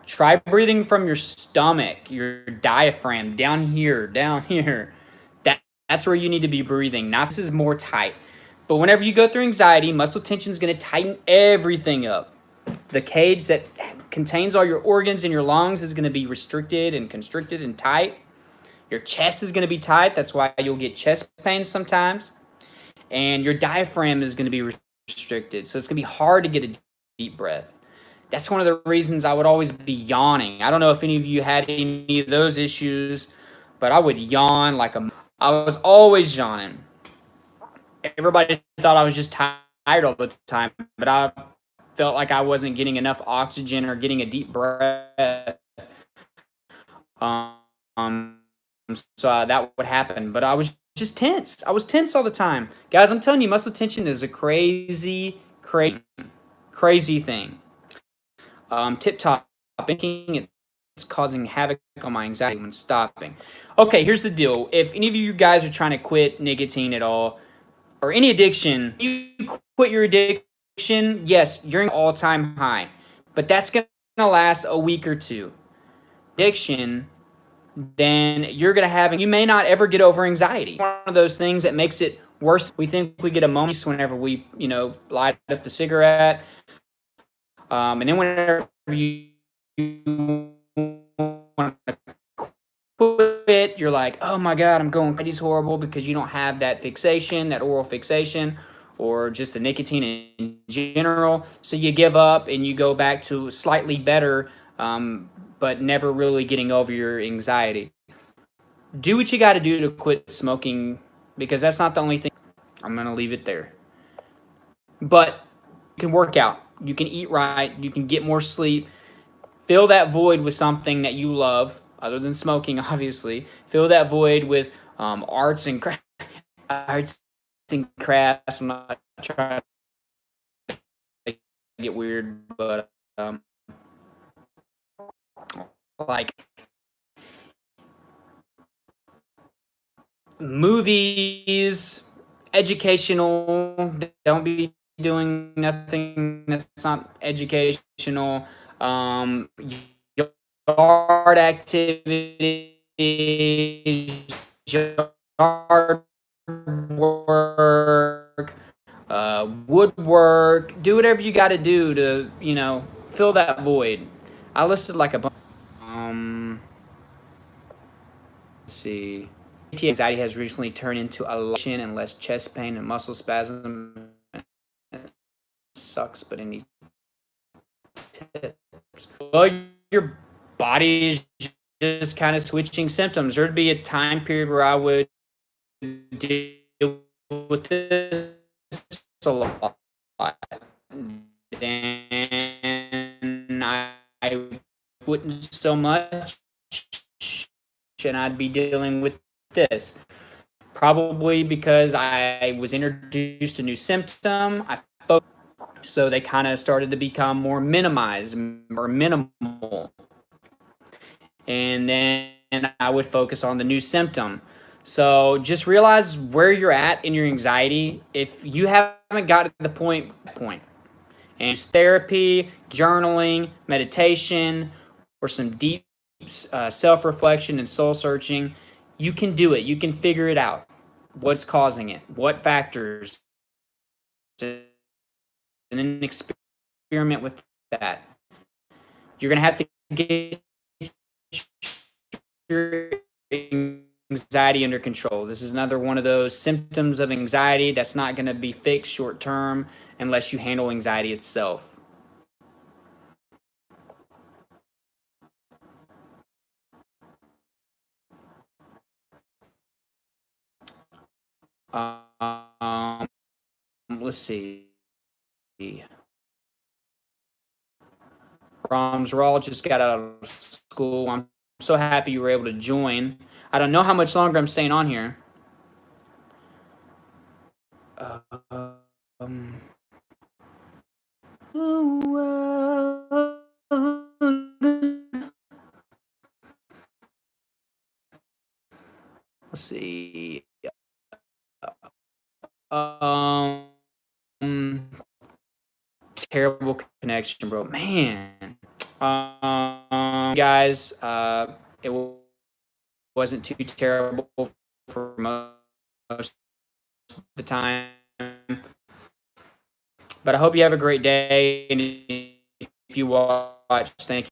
try breathing from your stomach, your diaphragm, down here, down here. That's where you need to be breathing. Now, this is more tight. But whenever you go through anxiety, muscle tension is going to tighten everything up. The cage that contains all your organs in your lungs is going to be restricted and constricted and tight. Your chest is going to be tight. That's why you'll get chest pain sometimes. And your diaphragm is going to be restricted. So it's going to be hard to get a deep breath. That's one of the reasons I would always be yawning. I don't know if any of you had any of those issues, but I would yawn like I was always yawning. Everybody thought I was just tired all the time, but I felt like I wasn't getting enough oxygen or getting a deep breath. So that would happen, but I was just tense. I was tense all the time. Guys, I'm telling you, muscle tension is a crazy thing. Tip-top thinking, it's causing havoc on my anxiety when stopping. Okay, here's the deal. If any of you guys are trying to quit nicotine at all, or any addiction, you quit your addiction, yes, you're in an all-time high. But that's going to last a week or two. Addiction, then you're going to have, you may not ever get over anxiety. One of those things that makes it worse. We think we get a moment whenever we, light up the cigarette. And then whenever you want to quit, you're like, oh my God, I'm going, it's horrible, because you don't have that fixation, that oral fixation, or just the nicotine in general. So you give up and you go back to slightly better, but never really getting over your anxiety. Do what you got to do to quit smoking, because that's not the only thing. I'm going to leave it there. But you can work out. You can eat right. You can get more sleep. Fill that void with something that you love, other than smoking, obviously. Fill that void with arts and crafts. I'm not trying to get weird, but like movies, educational. Don't be doing nothing that's not educational. Yard activities, yard work, woodwork. Do whatever you got to do to, fill that void. I listed like a bunch. Let's see. Anxiety has recently turned into elation and less chest pain and muscle spasm. Sucks, but any tips? Well, your body is just kind of switching symptoms. There'd be a time period where I would deal with this a lot. And I wouldn't so much, and I'd be dealing with this. Probably because I was introduced to a new symptom. So they kind of started to become more minimized or minimal. And then I would focus on the new symptom. So just realize where you're at in your anxiety. If you haven't got to the point, and therapy, journaling, meditation, or some deep self-reflection and soul searching, you can do it. You can figure it out. What's causing it? What factors? And then experiment with that. You're going to have to get your anxiety under control. This is another one of those symptoms of anxiety that's not going to be fixed short term unless you handle anxiety itself. Let's see. Raw just got out of school. I'm so happy you were able to join. I don't know how much longer I'm staying on here. Let's see. Terrible connection, bro. Man. Guys, it wasn't too terrible for most of the time. But I hope you have a great day. And if you watch, thank you.